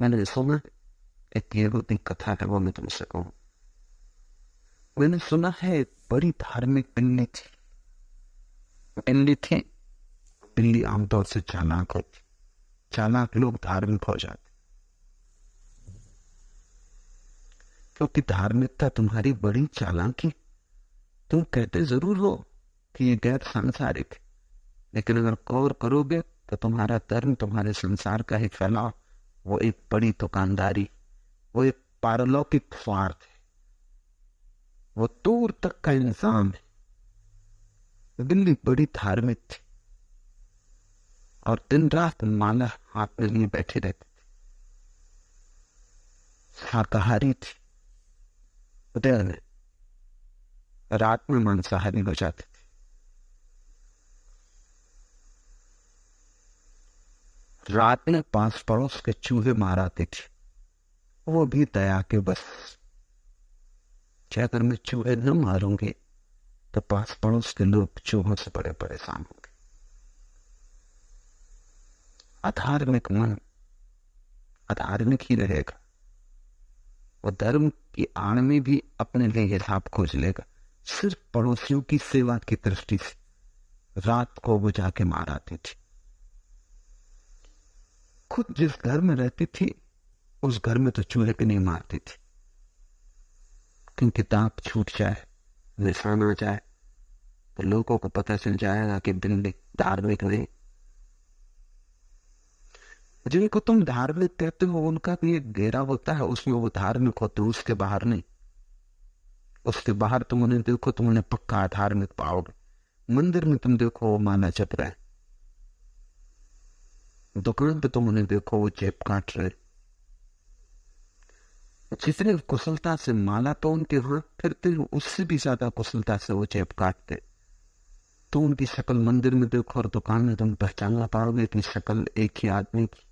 मैंने सुना एक ये कथा है, वो मैं तुमसे कहूं। मैंने सुना है एक बड़ी धार्मिक बिल्ली थी। बिल्ली थी। बिल्ली आमतौर से चालाक होती। चालाक लोग धार्मिक हो जाते, क्योंकि धार्मिकता तुम्हारी बड़ी चालाकी। तुम कहते जरूर हो कि ये गैर सांसारिक है, लेकिन अगर गौर करोगे तो तुम्हारा धर्म तुम्हारे संसार का ही फैलाव, वो एक बड़ी दुकानदारी, वो एक पारलौकिक स्वार्थ है, वो दूर तक का इंतजाम है। बिल्ली बड़ी धार्मिक थी और दिन रात माला हाथ में लिए बैठे रहती थी। शाकाहारी थी, उदय में रात में मांसाहारी हो जाती थी। रात में पास पड़ोस के चूहे माराती थी, वो भी दया के बस। क्या अगर मैं चूहे न मारूंगी तो पास पड़ोस के लोग चूहों से बड़े परेशान होंगे। अधार्मिक मन अधार्मिक ही रहेगा। वो धर्म की आड़ में भी अपने लिए हिसाब खोज लेगा। सिर्फ पड़ोसियों की सेवा की दृष्टि से रात को वो जाके मार आती थी। खुद जिस घर में रहती थी उस घर में तो चूहे भी नहीं मारती थी, क्योंकि दांत छूट जाए, निशान आ जाए तो लोगों को पता चल जाएगा कि बिल्ली धार्मिक नहीं। जिनको तुम धार्मिक कहते हो उनका भी एक घेरा होता है, उसमें वो धार्मिक होते, उसके बाहर नहीं। उसके बाहर तुम उन्हें देखो, तुम उन्हें पक्का धार्मिक पाओगे। मंदिर में तुम देखो वो माला जप रहे, दुकान पे तुम उन्हें देखो वो जेब काट रहे। जितने कुशलता से माला तो उनके हाथ फिरते, उससे भी ज्यादा कुशलता से वो जेब काटते। तो उनकी शक्ल मंदिर में देखो और दुकान में तुम पहचान ना पाओगे कि शक्ल एक ही आदमी की।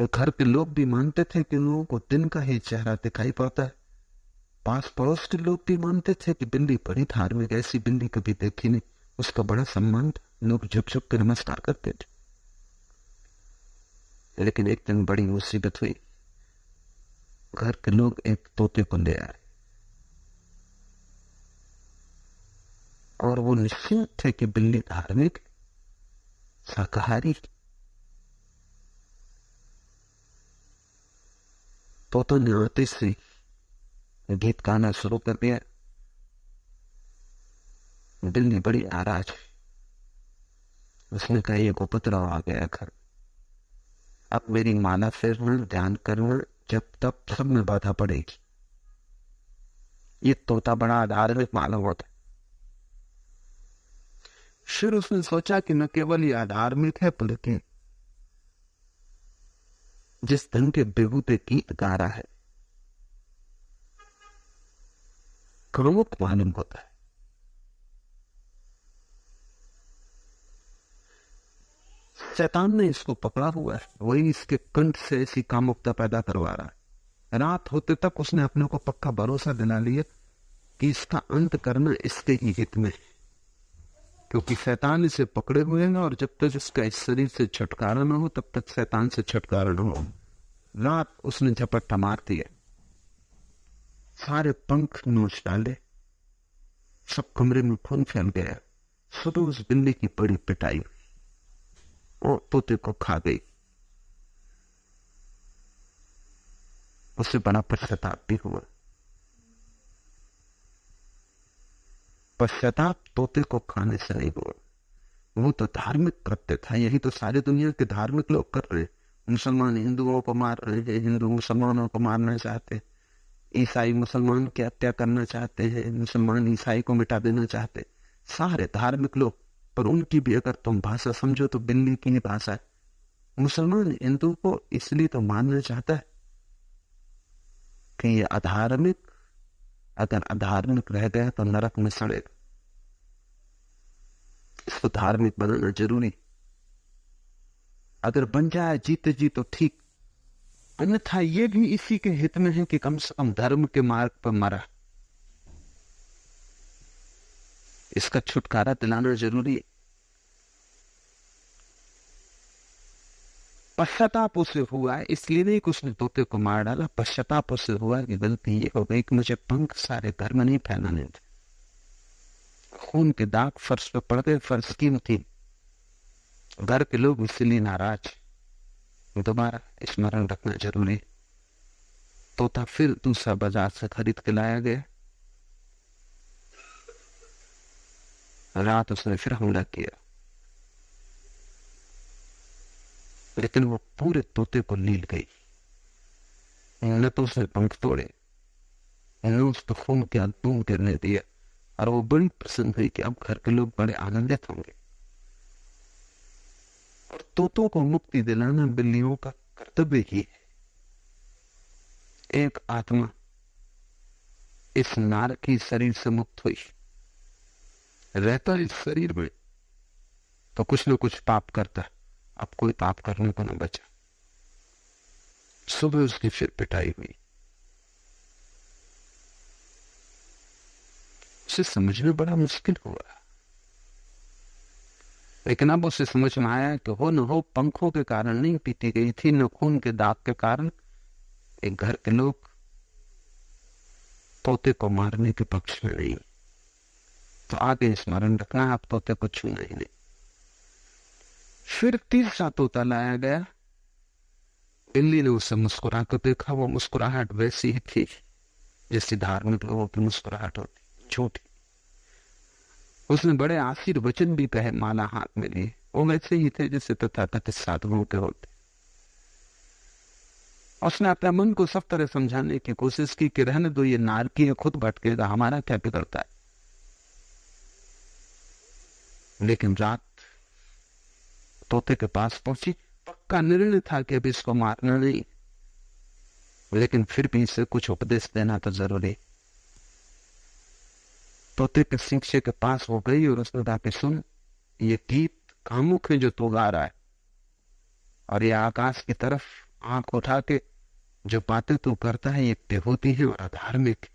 घर के लोग भी मानते थे कि लोगों को दिन का ही चेहरा दिखाई पड़ता है। पास पड़ोस के लोग भी मानते थे कि बिल्ली बड़ी धार्मिक, ऐसी बिल्ली कभी देखी नहीं, उसका बड़ा सम्मान था, लोग झुक झुक कर नमस्कार करते थे। लेकिन एक दिन बड़ी मुसीबत हुई। घर के लोग एक तोते को ले आए और वो निश्चित थे कि बिल्ली धार्मिक, शाकाहारी। तोता ने आते से गीत गाना शुरू कर दिया। बिल्ली बड़ी नाराज। उसने कहा ये उपद्रव आ गया घर, अब मेरी माला फेरना, ध्यान करना, जब तब सब में बाधा पड़ेगी। ये तोता बड़ा धार्मिक मालूम होता। फिर उसने सोचा कि न केवल ये धार्मिक है, बल्कि जिस ढंग के बेहूदे गीत गा रहा है प्रमुख मालूम होता है। शैतान ने इसको पकड़ा हुआ है, वही इसके कंठ से ऐसी कामुकता पैदा करवा रहा है। रात होते तक उसने अपने को पक्का भरोसा दिला लिया कि इसका अंत करना इसके ही हित में, क्योंकि शैतान इसे पकड़े हुए हैं और जब तक इसका इस शरीर से छुटकारा न हो तब तक शैतान से छुटकारा न हो। रात उसने झपट्टा मार दिया, सारे पंख नोच डाले, सब कमरे में खून फैल गया। सुबह उस बिल्ली की बड़ी पिटाई और तोते को खा गई। उसे बड़ा पश्चाताप भी हुआ। पश्चाताप तोते को खाने से नहीं हुआ, वो तो धार्मिक कृत्य था। यही तो सारी दुनिया के धार्मिक लोग कर रहे हैं। मुसलमान हिंदुओं को मार रहे हैं, हिंदू मुसलमानों को मारना चाहते हैं, ईसाई मुसलमान की हत्या करना चाहते हैं, मुसलमान ईसाई को मिटा देना चाहते, सारे धार्मिक लोग। पर उनकी भी अगर तुम भाषा समझो तो बिल्ली की ही भाषा है। मुसलमान हिंदू को इसलिए तो मानना चाहता है कि ये अधार्मिक, अगर अधार्मिक रह गया तो नरक में सड़ेगा, इसको धार्मिक बनाना जरूरी। अगर बन जाए जीते जी तो ठीक, अन्यथा ये भी इसी के हित में है कि कम से कम धर्म के मार्ग पर मरा। इसका छुटकारा दिलाना जरूरी है। पश्चाताप उसे हुआ, इसलिए नहीं कि उसने तोते को मार डाला, पश्चाताप उसे हुआ कि गलती ये हो गई कि मुझे पंख सारे घर में नहीं फैलाने थे। खून के दाग फर्श पे पड़ गए, फर्श कीमती, घर के लोग इसलिए नाराज। दोबारा स्मरण रखना जरूरी। तोता फिर दूसरा बाजार से खरीद के लाया गया। रात उसने फिर हमला किया, लेकिन वो पूरे तोते को नील गई। न तो उसने पंख तोड़े, न उस पर खून के बूंद गिरने दिया, और वो बड़ी प्रसन्न हुई कि अब घर के लोग बड़े आनंदित होंगे। और तोतों को मुक्ति दिलाना बिल्लियों का कर्तव्य ही है। एक आत्मा इस नारकी शरीर से मुक्त हुई, रहता इस शरीर में तो कुछ न कुछ पाप करता, अब कोई पाप करने को न बचा। सुबह उसकी फिर पिटाई हुई। उसे समझना बड़ा मुश्किल हुआ, लेकिन अब उसे समझ में आया कि हो न हो पंखों के कारण नहीं पीटी गई थी, न खून के दाग के कारण। एक घर के लोग तोते को मारने के पक्ष में नहीं, तो आगे स्मरण रखना है, आप तोते को छूना ही नहीं। फिर तीसरा तोता लाया गया। बिल्ली ने उसे मुस्कुरा कर देखा, वो मुस्कुराहट वैसी ही थी जैसी धार्मिक लोगों की मुस्कुराहट होती, झूठी। उसने बड़े आशीर्वचन भी कहे, माला हाथ में लिए, वो वैसे ही थे जैसे तथाकथित साधुओं के होते। उसने अपने मन को सब तरह समझाने की कोशिश की कि रहने दो, ये नारकी है, खुद भटकेगा, हमारा क्या बिगड़ता है। लेकिन रात तोते के पास पहुंची, पक्का निर्णय था कि अब इसको मारना नहीं, लेकिन फिर भी इसे कुछ उपदेश देना तो जरूरी। तोते के शिक्षक के पास हो गई और उसने कहा कि सुन, ये गीत कामुक है जो तू गा रहा है, और ये आकाश की तरफ आंख उठा के जो बातें तू करता है ये बेहूदी है और अधार्मिक,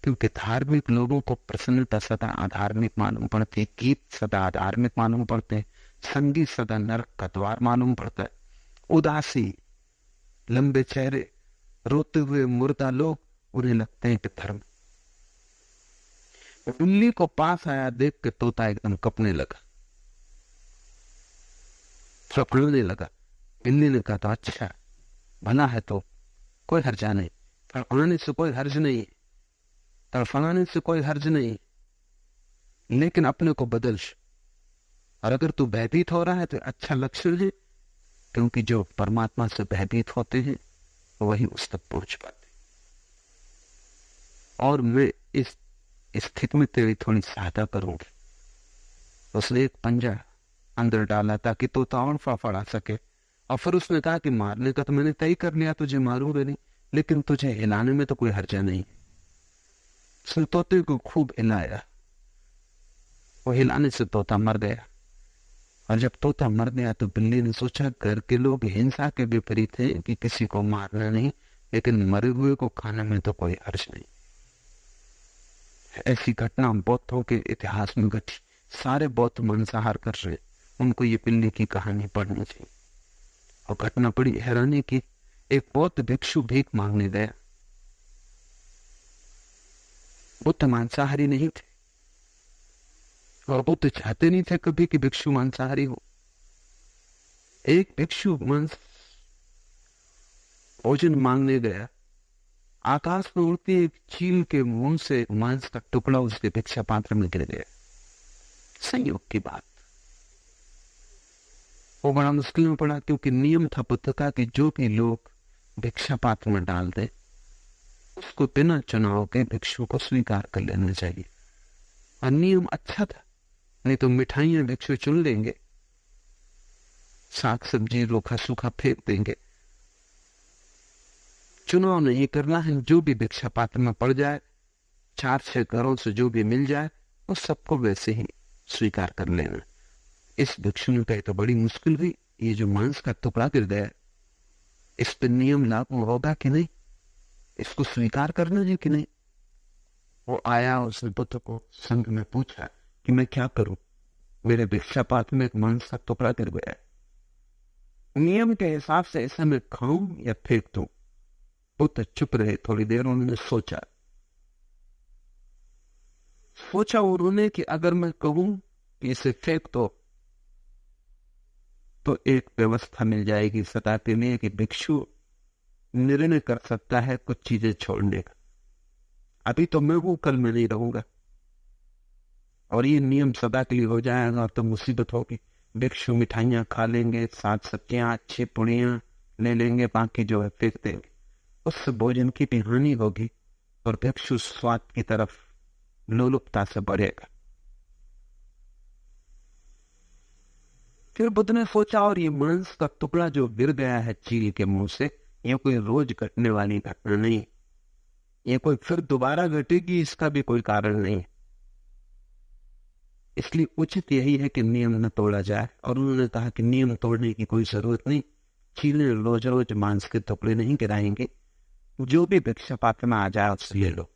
क्योंकि धार्मिक लोगों को प्रसन्नता सदा अधार्मिक मालूम पड़ती है, गीत सदा अधार्मिक मालूम पड़ते हैं, संगीत सदा नरक का द्वार मालूम पड़ता है। उदासी, लंबे चेहरे, रोते हुए मुर्दा लोग, उन्हें लगते हैं कि धर्म। बिल्ली को पास आया देख के तोता एकदम कपने लगा, फड़फड़ाने लगा। बिल्ली ने कहा, तो अच्छा भला है तो कोई हर्जा नहीं, फड़फड़ाने से कोई हर्ज नहीं, तड़फड़ाने से कोई हर्ज नहीं, लेकिन अपने को बदल। और अगर तू भयभीत हो रहा है तो अच्छा लक्षण है, क्योंकि जो परमात्मा से भयभीत होते हैं वही उस तक पहुंच पाते। और मैं इस स्थिति में तेरी थोड़ी सहायता करूंगी। उसने एक पंजा अंदर डाला ताकि तोता और फड़फड़ा सके, और फिर उसने कहा कि मारने का तो मैंने तय कर लिया, तुझे मारूंगा नहीं, लेकिन तुझे हिलाने में तो कोई हर्जा नहीं। उसने तोते को खूब हिलाया, वो हिलाने से तोता मर गया। और जब तोता मर गया तो बिल्ली ने सोचा, घर के लोग हिंसा के विपरीत हैं कि किसी को मारना नहीं, लेकिन मरे हुए को खाने में तो कोई हर्ज नहीं। ऐसी घटना बौद्धों के इतिहास में घटी। सारे बौद्ध मांसाहार कर रहे, उनको ये बिल्ली की कहानी पढ़नी चाहिए। और घटना बड़ी हैरानी की, एक बौद्ध भिक्षु भीख मांगने गया। बुद्ध मांसाहारी नहीं थे, और बुद्ध चाहते नहीं थे कभी कि भिक्षु मांसाहारी हो। एक भिक्षु मांस भोजन मांगने गया, आकाश में उड़ती एक चील के मुंह से मांस का टुकड़ा उसके भिक्षा पात्र में गिर गया। संयोग की बात, वो बड़ा मुश्किल में पड़ा, क्योंकि नियम था बुद्ध का कि जो भी लोग भिक्षा पात्र में डाल दे उसको बिना चुनाव के भिक्षु को स्वीकार कर लेना चाहिए। और नियम अच्छा था, नहीं तो मिठाइयां भिक्षु चुन लेंगे, साग सब्जी रोखा सूखा फेंक देंगे। चुनाव नहीं करना है, जो भी भिक्षा पात्र में पड़ जाए, 4-6 घरों से जो भी मिल जाए, उस सबको वैसे ही स्वीकार कर लेना। इस भिक्षु ने कही तो बड़ी मुश्किल हुई, ये जो मांस का टुकड़ा गिर गया, इस पर नियम लागू होगा कि नहीं, इसको स्वीकार करना है कि नहीं। वो आया, उसने बुद्ध को संग में पूछा कि मैं क्या करूं, मेरे भिक्षा पात्र में एक मांस का टुकड़ा गिर गया है। नियम के हिसाब से ऐसा मैं खाऊं या फेंक दूं? बुद्ध चुप रहे थोड़ी देर। उन्होंने सोचा उन्होंने कि अगर मैं कहूं कि इसे फेंक दो तो एक व्यवस्था मिल जाएगी सदा के लिए कि भिक्षु निर्णय कर सकता है कुछ चीजें छोड़ने का। अभी तो मैं हूं, कल मैं नहीं रहूंगा, और ये नियम सदा के लिए हो जाएगा तो मुसीबत होगी। भिक्षु मिठाइयां खा लेंगे, सात सब्जियां, अच्छी पुड़ियां ले लेंगे, बाकी जो है फेंक देंगे। उससे भोजन की भी हानि होगी और भिक्षु स्वाद की तरफ लोलुपता से बढ़ेगा। फिर बुद्ध ने सोचा, और ये मांस का टुकड़ा जो गिर गया है चील के मुंह से, ये कोई रोज घटने वाली घटना नहीं, ये कोई फिर दोबारा घटेगी, इसका भी कोई कारण नहीं। इसलिए उचित यही है कि नियम न तोड़ा जाए। और उन्होंने कहा कि नियम तोड़ने की कोई जरूरत नहीं, चीले रोज रोज मांस के टुकड़े नहीं गिराएंगे, जो भी भिक्षा पात्र में आ जाए उससे ले लो।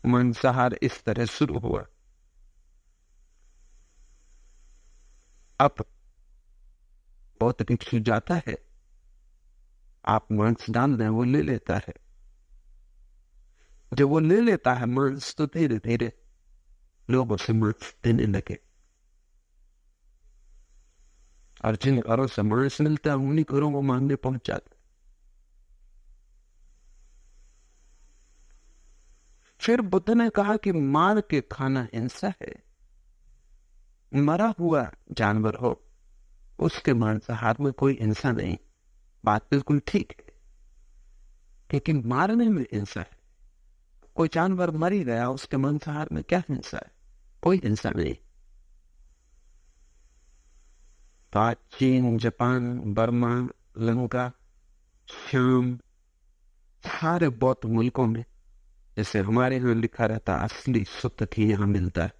मांसाहार इस तरह शुरू हुआ। अब बहुत भिक्षु जाता है, आप मांस डाल दें, वो ले लेता है। जब वो ले लेता है मांस तो धीरे धीरे लोग उसे मांस देने लगे, और जिन घरों से मांस मिलता है उन्हीं घरों को मांगने पहुंच जाता। फिर बुद्ध ने कहा कि मार के खाना हिंसा है। मरा हुआ जानवर हो उसके मांसाहार में कोई हिंसा नहीं, बात बिल्कुल ठीक है, लेकिन मारने में हिंसा है। कोई जानवर मर ही गया, उसके मांसाहार में क्या हिंसा है? कोई हिंसा नहीं। तो आज चीन, जापान, बर्मा, लंका, शाम, सारे बौद्ध मुल्कों में जैसे हमारे यहाँ लिखा रहता असली शुद्ध घी यहाँ मिलता है,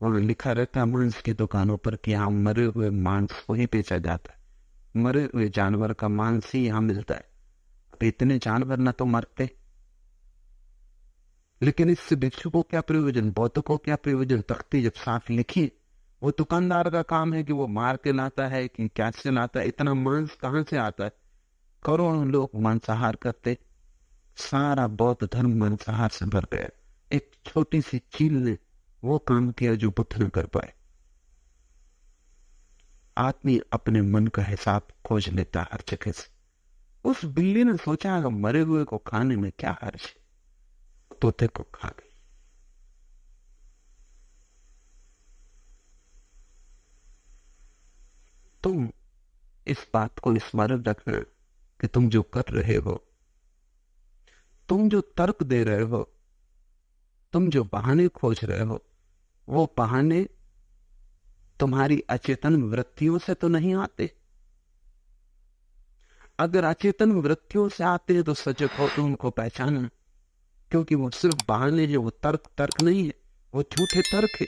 वहां लिखा रहता मांस की दुकानों पर कि यहाँ मरे हुए मांस को ही बेचा जाता है, मरे हुए जानवर का मांस ही यहाँ मिलता है। अब इतने जानवर न तो मरते, लेकिन इससे भिक्षु को क्या प्रयोजन, बौद्ध को क्या प्रयोजन? तख्ती जब साफ लिखी, वो दुकानदार का काम है कि वो मार के लाता है कि कैसे लाता है, इतना मांस कहां से आता है? करोड़ों लोग मांसाहार करते, सारा बौद्ध धर्म मांसाहार से भर गया। एक छोटी सी चील ने वो काम किया जो बुद्ध न कर पाए। आदमी अपने मन का हिसाब खोज लेता हर जगह से। उस बिल्ली ने सोचा अगर मरे हुए को खाने में क्या हर्ज है, तोते को खा गई। तुम इस बात को स्मरण रखना कि तुम जो कर रहे हो, तुम जो तर्क दे रहे हो, तुम जो बहाने खोज रहे हो, वो बहाने तुम्हारी अचेतन वृत्तियों से तो नहीं आते। अगर अचेतन वृत्तियों से आते हैं तो सजग हो तो उनको पहचानना, क्योंकि वो सिर्फ बहाने हैं, वो तर्क नहीं है, वो झूठे तर्क है।